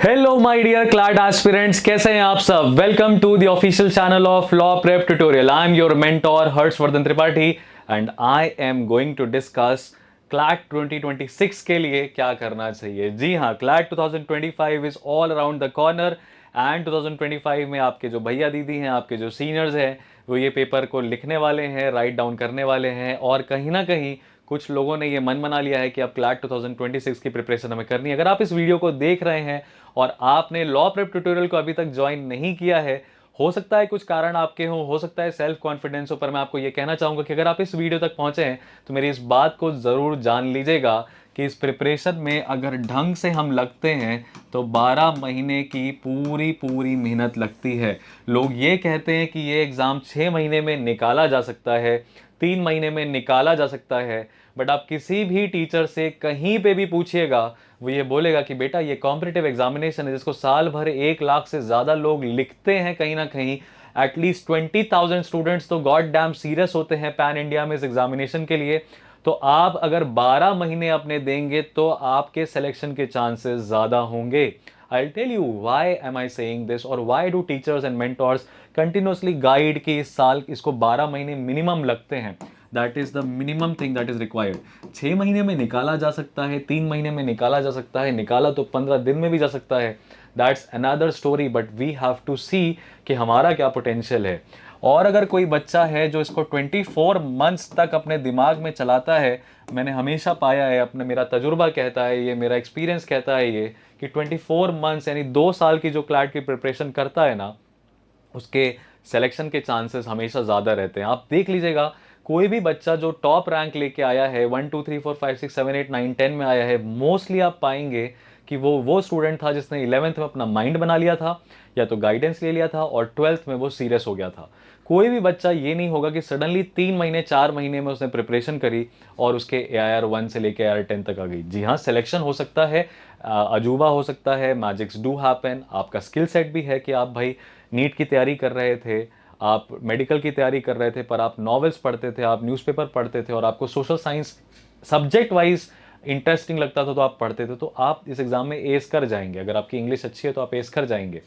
Hello my dear CLAT aspirants, कैसे हैं आप सब। Welcome to the official channel of law prep tutorial. I am your mentor Harshvardhan Tripathi and I am going to discuss CLAT 2026 के लिए क्या करना चाहिए। जी हाँ, CLAT 2025 is all around the corner and 2025 में आपके जो भैया दीदी हैं, आपके जो सीनियर्स हैं, वो ये पेपर को लिखने वाले हैं, राइट डाउन करने वाले हैं। और कहीं ना कहीं कुछ लोगों ने ये मन बना लिया है कि अब क्लैट 2026 की प्रिपरेशन हमें करनी है। अगर आप इस वीडियो को देख रहे हैं और आपने लॉ प्रेप ट्यूटोरियल को अभी तक ज्वाइन नहीं किया है, हो सकता है कुछ कारण आपके हो सकता है सेल्फ कॉन्फिडेंस हो, पर मैं आपको ये कहना चाहूंगा कि अगर आप इस वीडियो तक पहुंचे हैं तो मेरी इस बात को ज़रूर जान लीजिएगा कि इस प्रिपरेशन में अगर ढंग से हम लगते हैं तो 12 महीने की पूरी पूरी मेहनत लगती है। लोग ये कहते हैं कि ये एग्ज़ाम 6 महीने में निकाला जा सकता है, 3 महीने में निकाला जा सकता है, बट आप किसी भी टीचर से कहीं पे भी पूछिएगा, वो ये बोलेगा कि बेटा ये कॉम्पिटिटिव एग्जामिनेशन है जिसको साल भर 1 लाख से ज़्यादा लोग लिखते हैं। कहीं ना कहीं एटलीस्ट 20,000 स्टूडेंट्स तो गॉड डैम सीरियस होते हैं पैन इंडिया में इस एग्जामिनेशन के लिए। तो आप अगर 12 महीने अपने देंगे तो आपके सिलेक्शन के चांसेस ज़्यादा होंगे। I'll tell you why am I saying this और why do teachers and mentors continuously guide कि इस साल इसको 12 महीने मिनिमम लगते हैं। That is the minimum thing that is required. 6 महीने में निकाला जा सकता है, 3 महीने में निकाला जा सकता है, निकाला तो 15 दिन में भी जा सकता है, that's another story. But we have to see कि हमारा क्या पोटेंशियल है। और अगर कोई बच्चा है जो इसको 24 मंथ्स तक अपने दिमाग में चलाता है, मैंने हमेशा पाया है, अपने मेरा तजुर्बा कहता है ये, मेरा एक्सपीरियंस कहता है ये, कि 24 मंथ्स यानी 2 साल की जो क्लैट की प्रिपरेशन करता है ना, उसके सिलेक्शन के चांसेस हमेशा ज़्यादा रहते हैं। आप देख लीजिएगा, कोई भी बच्चा जो टॉप रैंक लेके आया है, 1 2 3 4 5 6 7 8 9 10 में आया है, मोस्टली आप पाएंगे कि वो स्टूडेंट था जिसने 11th में अपना माइंड बना लिया था या तो गाइडेंस ले लिया था और 12th में वो सीरियस हो गया था। कोई भी बच्चा ये नहीं होगा कि सडनली 3 महीने 4 महीने में उसने प्रिपरेशन करी और उसके AIR 1 से लेके AIR 10 तक आ गई। जी हाँ, सिलेक्शन हो सकता है, अजूबा हो सकता है, मैजिक्स डू हैपन। आपका स्किल सेट भी है कि आप भाई नीट की तैयारी कर रहे थे, आप मेडिकल की तैयारी कर रहे थे, पर आप नॉवेल्स पढ़ते थे, आप न्यूज़पेपर पढ़ते थे और आपको social science subject wise interesting लगता था तो आप पढ़ते थे, तो आप इस एग्ज़ाम में एस कर जाएंगे। अगर आपकी इंग्लिश अच्छी है तो आप एस कर जाएंगे।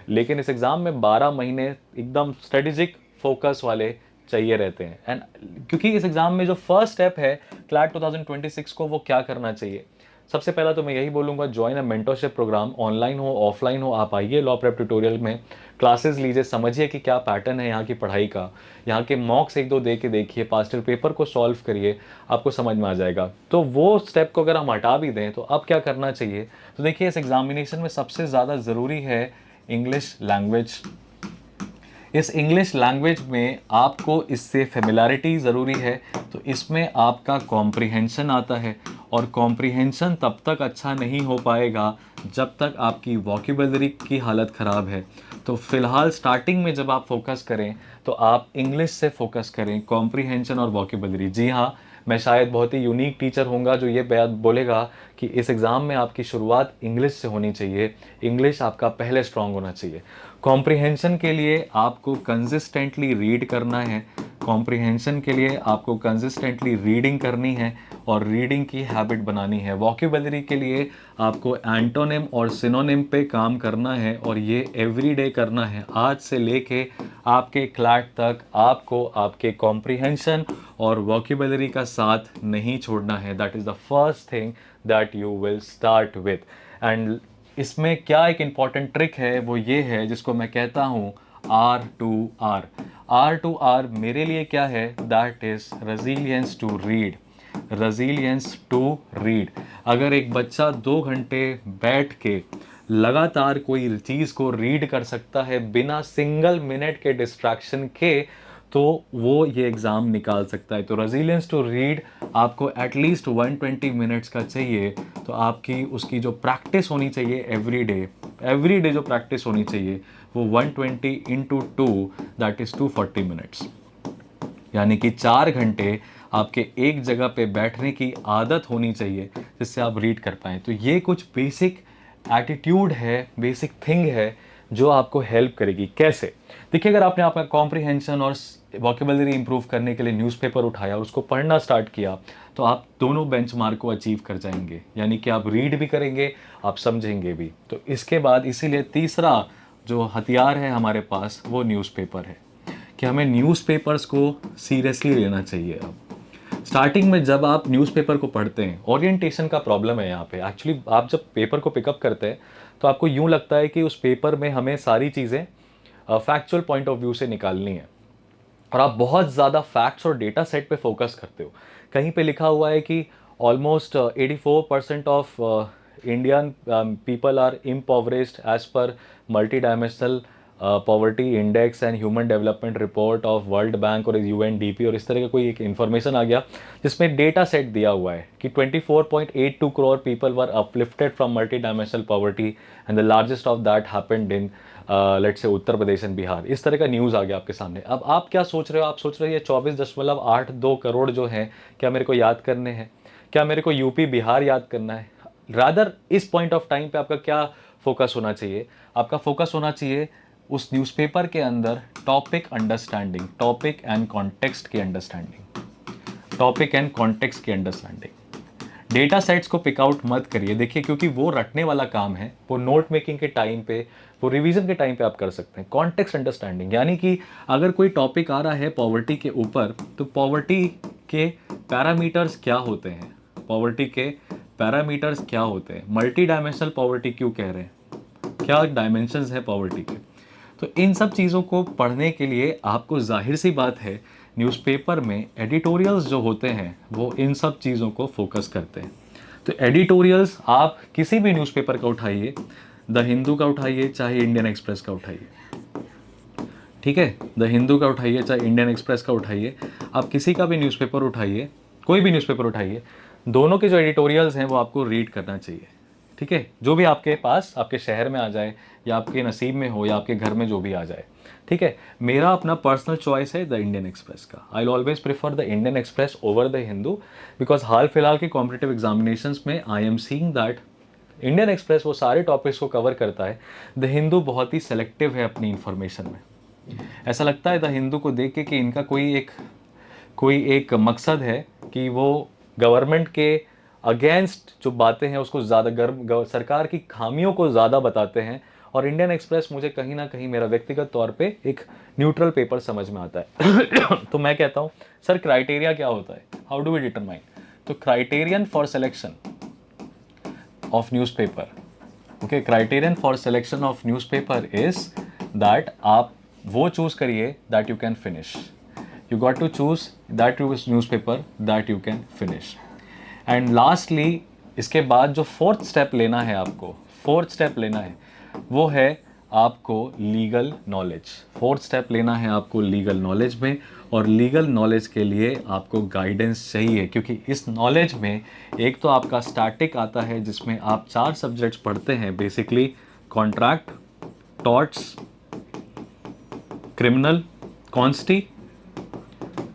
लेकिन इस एग्ज़ाम में 12 महीने एकदम स्ट्रेटेजिक फोकस वाले चाहिए रहते हैं। एंड क्योंकि इस एग्ज़ाम में जो फर्स्ट स्टेप है क्लैट 2026 को, वो क्या करना चाहिए। सबसे पहला तो मैं यही बोलूँगा, join a mentorship program, online हो ऑफलाइन हो, आप आइए लॉ प्रेप ट्यूटोरियल में, क्लासेस लीजिए, समझिए कि क्या पैटर्न है यहाँ की पढ़ाई का, यहाँ के मॉक्स 1 2 दे के देखिए, पास्ट ईयर पेपर को सॉल्व करिए, आपको समझ में आ जाएगा। तो वो स्टेप को अगर हम हटा भी दें तो अब क्या करना चाहिए। तो देखिए, इस एग्जामिनेशन में सबसे ज़्यादा ज़रूरी है इंग्लिश लैंग्वेज। इस इंग्लिश लैंग्वेज में आपको इससे फेमिलैरिटी ज़रूरी है, तो इसमें आपका कॉम्प्रिहेंशन आता है। और कॉम्प्रिहेंशन तब तक अच्छा नहीं हो पाएगा जब तक आपकी वोकेबलरी की हालत ख़राब है। तो फ़िलहाल स्टार्टिंग में जब आप फोकस करें तो आप इंग्लिश से फोकस करें, कॉम्प्रिहेंशन और वोकेबलरी। जी हाँ, मैं शायद बहुत ही यूनिक टीचर होऊंगा जो ये बात बोलेगा कि इस एग्ज़ाम में आपकी शुरुआत इंग्लिश से होनी चाहिए, इंग्लिश आपका पहले स्ट्रांग होना चाहिए। कॉम्प्रिहेंशन के लिए आपको कंसिस्टेंटली रीड करना है, कॉम्प्रिहेंशन के लिए आपको कंसिस्टेंटली रीडिंग करनी है और रीडिंग की हैबिट बनानी है। वोकेबलरी के लिए आपको एंटोनिम और सिनोनिम पे काम करना है और ये एवरीडे करना है। आज से लेके आपके क्लैट तक आपको आपके कॉम्प्रिहेंशन और वोकेबलरी का साथ नहीं छोड़ना है। That is the first thing that you will start with. And इसमें क्या एक इम्पॉर्टेंट ट्रिक है, वो ये है जिसको मैं कहता हूँ R2R। R2R मेरे लिए क्या है, that is resilience to read. Resilience to read. अगर एक बच्चा 2 घंटे बैठ के लगातार कोई चीज़ को रीड कर सकता है बिना सिंगल मिनट के डिस्ट्रैक्शन के, तो वो ये एग्ज़ाम निकाल सकता है। तो रेजिलियंस टू रीड आपको एटलीस्ट 120 मिनट्स का चाहिए। तो आपकी उसकी जो प्रैक्टिस होनी चाहिए एवरी डे जो प्रैक्टिस होनी चाहिए वो 120 इंटू 2, दैट इज़ 240 मिनट्स। यानी कि 4 घंटे आपके एक जगह पे बैठने की आदत होनी चाहिए जिससे आप रीड कर पाएँ। तो ये कुछ बेसिक एटीट्यूड है, बेसिक थिंग है जो आपको हेल्प करेगी। कैसे? देखिए, अगर आपने आपका कॉम्प्रिहेंशन और वोकेबलरी इंप्रूव करने के लिए न्यूज़पेपर उठाया और उसको पढ़ना स्टार्ट किया, तो आप दोनों बेंचमार्क को अचीव कर जाएंगे। यानी कि आप रीड भी करेंगे, आप समझेंगे भी। तो इसके बाद इसीलिए तीसरा जो हथियार है हमारे पास वो न्यूज़पेपर है, कि हमें न्यूज़पेपर्स को सीरियसली लेना चाहिए। अब स्टार्टिंग में जब आप न्यूज़पेपर को पढ़ते हैं, ओरिएंटेशन का प्रॉब्लम है यहाँ पे। एक्चुअली आप जब पेपर को पिकअप करते हैं तो आपको यूँ लगता है कि उस पेपर में हमें सारी चीज़ें फैक्चुअल पॉइंट ऑफ व्यू से निकालनी है, और आप बहुत ज़्यादा फैक्ट्स और डेटा सेट पे फोकस करते हो। कहीं पे लिखा हुआ है कि almost 84% of Indian people are impoverished as per multi dimensional poverty index and human development report of World Bank और यूएनडीपी, और इस तरह का कोई एक इन्फॉर्मेशन आ गया जिसमें डेटा सेट दिया हुआ है कि 24.82 crore people were uplifted from multi dimensional poverty and the largest of that happened in let's say Uttar Pradesh and Bihar. इस तरह का न्यूज़ आ गया आपके सामने। अब आप क्या सोच रहे हो? आप सोच रहे हो ये 24.82 करोड़ जो हैं, क्या मेरे को याद करने हैं? क्या मेरे को यूपी बिहार याद करना है? रादर इस पॉइंट ऑफ टाइम पे आपका क्या फोकस होना चाहिए? आपका फोकस होना चाहिए उस न्यूज़पेपर के अंदर topic understanding, topic and context की अंडरस्टैंडिंग, टॉपिक एंड कॉन्टेक्स्ट की अंडरस्टैंडिंग। डेटा सेट्स को पिकआउट मत करिए, देखिए, क्योंकि वो रटने वाला काम है, वो नोट मेकिंग के टाइम पे, वो रिवीजन के टाइम पे आप कर सकते हैं। कॉन्टेक्स्ट अंडरस्टैंडिंग यानी कि अगर कोई टॉपिक आ रहा है पॉवर्टी के ऊपर, तो पॉवर्टी के पैरामीटर्स क्या होते हैं, पॉवर्टी के पैरामीटर्स क्या होते हैं, मल्टी डायमेंशनल पॉवर्टी क्यों कह रहे हैं, क्या डायमेंशंस है पॉवर्टी के। तो इन सब चीज़ों को पढ़ने के लिए आपको जाहिर सी बात है न्यूज़पेपर में एडिटोरियल्स जो होते हैं वो इन सब चीज़ों को फोकस करते हैं। तो एडिटोरियल्स आप किसी भी न्यूज़पेपर का उठाइए, द हिंदू का उठाइए चाहे इंडियन एक्सप्रेस का उठाइए, ठीक है, द हिंदू का उठाइए चाहे इंडियन एक्सप्रेस का उठाइए, आप किसी का भी न्यूज़पेपर उठाइए, कोई भी न्यूज़पेपर उठाइए, दोनों के जो एडिटोरियल्स हैं वो आपको रीड करना चाहिए। ठीक है, जो भी आपके पास आपके शहर में आ जाए या आपके नसीब में हो या आपके घर में जो भी आ जाए। ठीक है, मेरा अपना पर्सनल चॉइस है द इंडियन एक्सप्रेस का। I always prefer the Indian Express over the Hindu, because हाल फिलहाल के कॉम्पिटिटिव एग्जामिनेशंस में I am seeing that Indian Express वो सारे टॉपिक्स को कवर करता है, द हिंदू बहुत ही सेलेक्टिव है अपनी इंफॉर्मेशन में। ऐसा लगता है द हिंदू को देख के कि इनका कोई एक मकसद है कि वो गवर्नमेंट के अगेंस्ट जो बातें हैं उसको ज़्यादा सरकार की खामियों को ज़्यादा बताते हैं। और इंडियन एक्सप्रेस मुझे कहीं ना कहीं मेरा व्यक्तिगत तौर पे एक न्यूट्रल पेपर समझ में आता है। तो मैं कहता हूँ सर क्राइटेरिया क्या होता है, हाउ डू वी डिटरमाइन? तो criterion for selection of newspaper, okay, criterion for selection of newspaper is that आप वो चूज करिए that you can finish. You got to choose that newspaper that you can finish. And lastly, इसके बाद जो fourth step लेना है आपको, fourth step लेना है वो है आपको लीगल नॉलेज। फोर्थ स्टेप लेना है आपको लीगल नॉलेज में, और लीगल नॉलेज के लिए आपको गाइडेंस चाहिए, क्योंकि इस नॉलेज में एक तो आपका स्टैटिक आता है जिसमें आप 4 सब्जेक्ट्स पढ़ते हैं basically, contract, torts, criminal, कॉन्स्टी,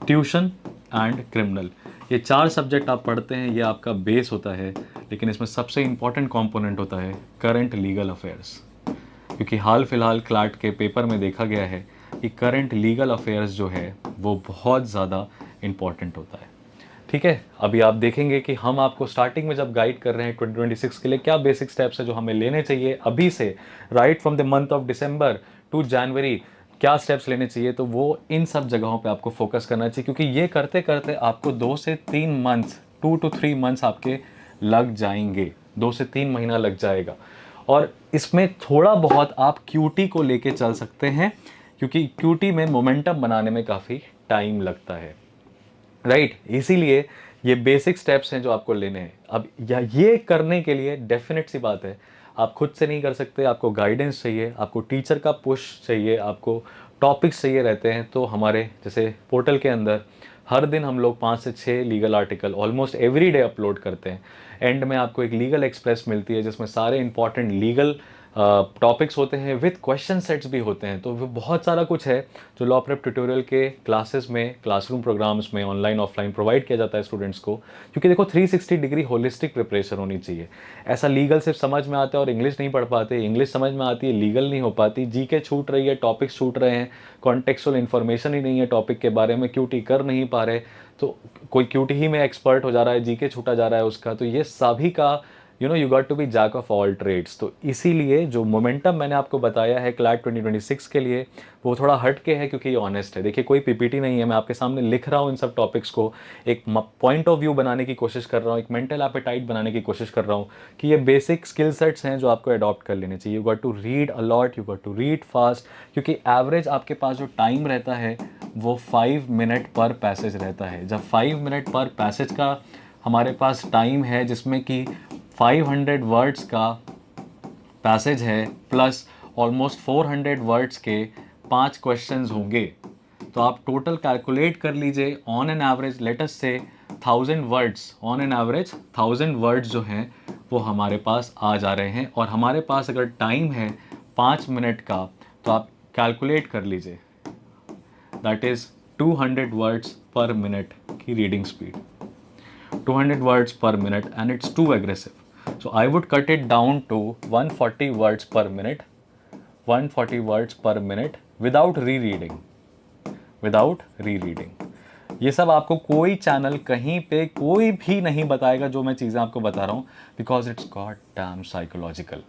tuition and criminal. ये 4 सब्जेक्ट आप पढ़ते हैं, ये आपका बेस होता है। लेकिन इसमें सबसे इंपॉर्टेंट कंपोनेंट होता है करंट लीगल अफेयर्स, क्योंकि हाल फिलहाल क्लैट के पेपर में देखा गया है कि करंट लीगल अफेयर्स जो है वो बहुत ज़्यादा इंपॉर्टेंट होता है। ठीक है, अभी आप देखेंगे कि हम आपको स्टार्टिंग में जब गाइड कर रहे हैं 2026 के लिए क्या बेसिक स्टेप्स है जो हमें लेने चाहिए अभी से, right from the month of December to January, क्या स्टेप्स लेने चाहिए, तो वो इन सब जगहों पे आपको फोकस करना चाहिए, क्योंकि ये करते करते आपको 2 से 3 मंथ्स, 2 to 3 मंथ्स आपके लग जाएंगे, 2 से 3 महीना लग जाएगा। और इसमें थोड़ा बहुत आप क्यूटी को लेके चल सकते हैं, क्योंकि क्यूटी में मोमेंटम बनाने में काफ़ी टाइम लगता है, राइट। इसीलिए ये बेसिक स्टेप्स हैं जो आपको लेने हैं। अब ये करने के लिए डेफिनेट सी बात है आप खुद से नहीं कर सकते, आपको गाइडेंस चाहिए, आपको टीचर का पुश चाहिए, आपको टॉपिक्स चाहिए रहते हैं। तो हमारे जैसे पोर्टल के अंदर हर दिन हम लोग 5 से 6 legal article almost every day upload करते हैं। एंड में आपको एक लीगल एक्सप्रेस मिलती है जिसमें सारे इंपॉर्टेंट लीगल टॉपिक्स होते हैं, विद क्वेश्चन सेट्स भी होते हैं। तो वो बहुत सारा कुछ है जो लॉ प्रेप ट्यूटोरियल के क्लासेस में, क्लासरूम प्रोग्राम्स में, ऑनलाइन ऑफलाइन प्रोवाइड किया जाता है स्टूडेंट्स को। क्योंकि देखो 360 डिग्री होलिस्टिक प्रिपरेशन होनी चाहिए। ऐसा लीगल सिर्फ समझ में आता है और इंग्लिश नहीं पढ़ पाते, इंग्लिश समझ में आती है, लीगल नहीं हो पाती, जीके छूट रही है, टॉपिक्स छूट रहे हैं, कॉन्टेक्चुअल इन्फॉर्मेशन ही नहीं है टॉपिक के बारे में, क्यूटी कर नहीं पा रहे, तो कोई क्यूटी ही में एक्सपर्ट हो जा रहा है, जीके छूटा जा रहा है उसका। तो ये सभी का you got to be jack of all trades. तो इसीलिए जो मोमेंटम मैंने आपको बताया है क्लैट 2026 के लिए, वो थोड़ा हट के है, क्योंकि ये ऑनेस्ट है। देखिए कोई पीपीटी नहीं है, मैं आपके सामने लिख रहा हूँ इन सब टॉपिक्स को, एक पॉइंट ऑफ व्यू बनाने की कोशिश कर रहा हूँ, एक मेंटल एपेटाइट बनाने की कोशिश कर रहा हूँ कि ये बेसिक स्किल सेट्स हैं जो आपको अडॉप्ट कर लेने चाहिए। You got to read a lot, you got to read fast, क्योंकि एवरेज आपके पास जो टाइम रहता है वो 5 मिनट पर पैसेज रहता है। जब 5 मिनट पर पैसेज का हमारे पास टाइम है, जिसमें कि 500 वर्ड्स का पैसेज है, प्लस ऑलमोस्ट 400 वर्ड्स के 5 क्वेश्चंस होंगे, तो आप टोटल कैलकुलेट कर लीजिए। On an average let us से 1000 words, on an average 1000 words जो हैं वो हमारे पास आ जा रहे हैं। और हमारे पास अगर टाइम है 5 मिनट का, तो आप कैलकुलेट कर लीजिए, दैट इज़ 200 वर्ड्स पर मिनट की reading speed, 200 words per minute, and it's too aggressive. So I would cut it down to 140 words per minute, 140 words per minute without rereading, without rereading. ये सब आपको कोई channel कहीं पे कोई भी नहीं बताएगा जो मैं चीज़ें आपको बता रहा हूँ, because it's god damn psychological.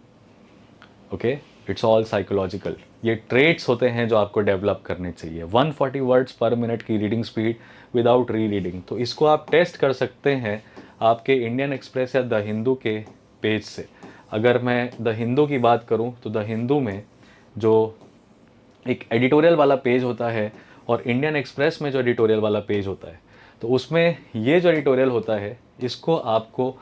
Okay, it's all psychological. ये ट्रेट्स होते हैं जो आपको डेवलप करने चाहिए। 140 वर्ड्स पर मिनट की रीडिंग स्पीड विदाउट री रीडिंग। तो इसको आप टेस्ट कर सकते हैं आपके इंडियन एक्सप्रेस या द हिंदू के पेज से। अगर मैं द हिंदू की बात करूं तो द हिंदू में जो एक एडिटोरियल वाला पेज होता है और इंडियन एक्सप्रेस में जो एडिटोरियल वाला पेज होता है, तो उसमें ये जो एडिटोरियल होता है इसको आपको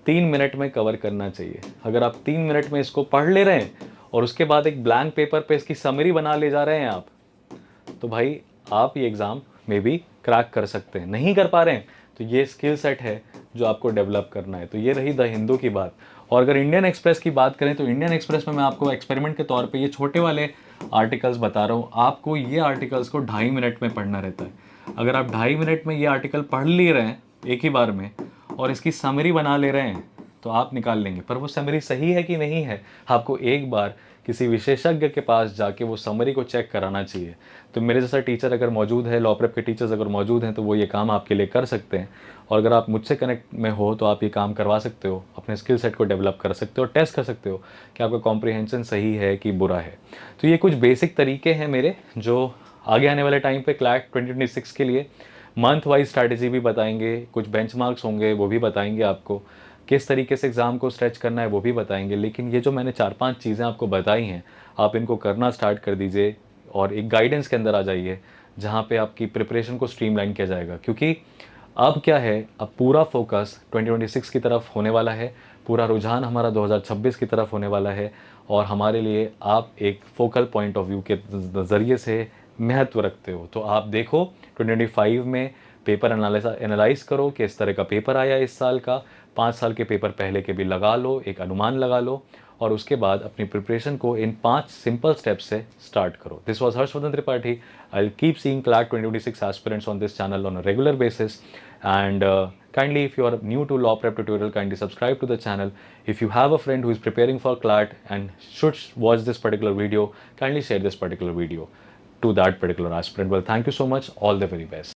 3 मिनट में कवर करना चाहिए। अगर आप 3 मिनट में इसको पढ़ ले रहे हैं और उसके बाद एक ब्लैंक पेपर पे इसकी समरी बना ले जा रहे हैं आप, तो भाई आप ये एग्ज़ाम में भी क्रैक कर सकते हैं। नहीं कर पा रहे हैं तो ये स्किल सेट है जो आपको डेवलप करना है। तो ये रही द हिंदू की बात। और अगर इंडियन एक्सप्रेस की बात करें तो इंडियन एक्सप्रेस में मैं आपको एक्सपेरिमेंट के तौर पे ये छोटे वाले आर्टिकल्स बता रहा हूँ। आपको ये आर्टिकल्स को 2.5 मिनट में पढ़ना रहता है। अगर आप 2.5 मिनट में ये आर्टिकल पढ़ ले रहे हैं एक ही बार में और इसकी समरी बना ले रहे हैं, तो आप निकाल लेंगे। पर वो समरी सही है कि नहीं है, आपको एक बार किसी विशेषज्ञ के पास जाके वो समरी को चेक कराना चाहिए। तो मेरे जैसा टीचर अगर मौजूद है, लॉ प्रेप के टीचर्स अगर मौजूद हैं, तो वो ये काम आपके लिए कर सकते हैं। और अगर आप मुझसे कनेक्ट में हो तो आप ये काम करवा सकते हो, अपने स्किल सेट को डेवलप कर सकते हो, टेस्ट कर सकते हो कि आपका कॉम्प्रिहेंशन सही है कि बुरा है। तो ये कुछ बेसिक तरीके हैं मेरे, जो आगे आने वाले टाइम पे क्लैट 2026 के लिए मंथ वाइज स्ट्रैटेजी भी बताएंगे, कुछ बेंचमार्क्स होंगे वो भी बताएंगे आपको, किस तरीके से एग्ज़ाम को स्ट्रेच करना है वो भी बताएंगे। लेकिन ये जो मैंने 4-5 चीज़ें आपको बताई हैं, आप इनको करना स्टार्ट कर दीजिए और एक गाइडेंस के अंदर आ जाइए जहाँ पे आपकी प्रिपरेशन को स्ट्रीमलाइन किया जाएगा। क्योंकि अब क्या है, अब पूरा फोकस 2026 की तरफ होने वाला है, पूरा रुझान हमारा 2026 की तरफ होने वाला है। और हमारे लिए आप एक फोकल पॉइंट ऑफ व्यू के ज़रिए से महत्व रखते हो। तो आप देखो 2025 में पेपर एनालाइज करो कि इस तरह का पेपर आया इस साल का, 5 साल के पेपर पहले के भी लगा लो, एक अनुमान लगा लो और उसके बाद अपनी प्रिपरेशन को इन 5 सिंपल स्टेप्स से स्टार्ट करो। This was Harshvardhan Tripathi. I will keep seeing CLAT 2026 aspirants on this channel on a regular basis, and kindly, if you are new to law prep tutorial, kindly subscribe to the channel. If you have a friend who is preparing for CLAT and should watch this particular video, kindly share this particular video to that particular aspirant. Well, thank you so much. All the very best.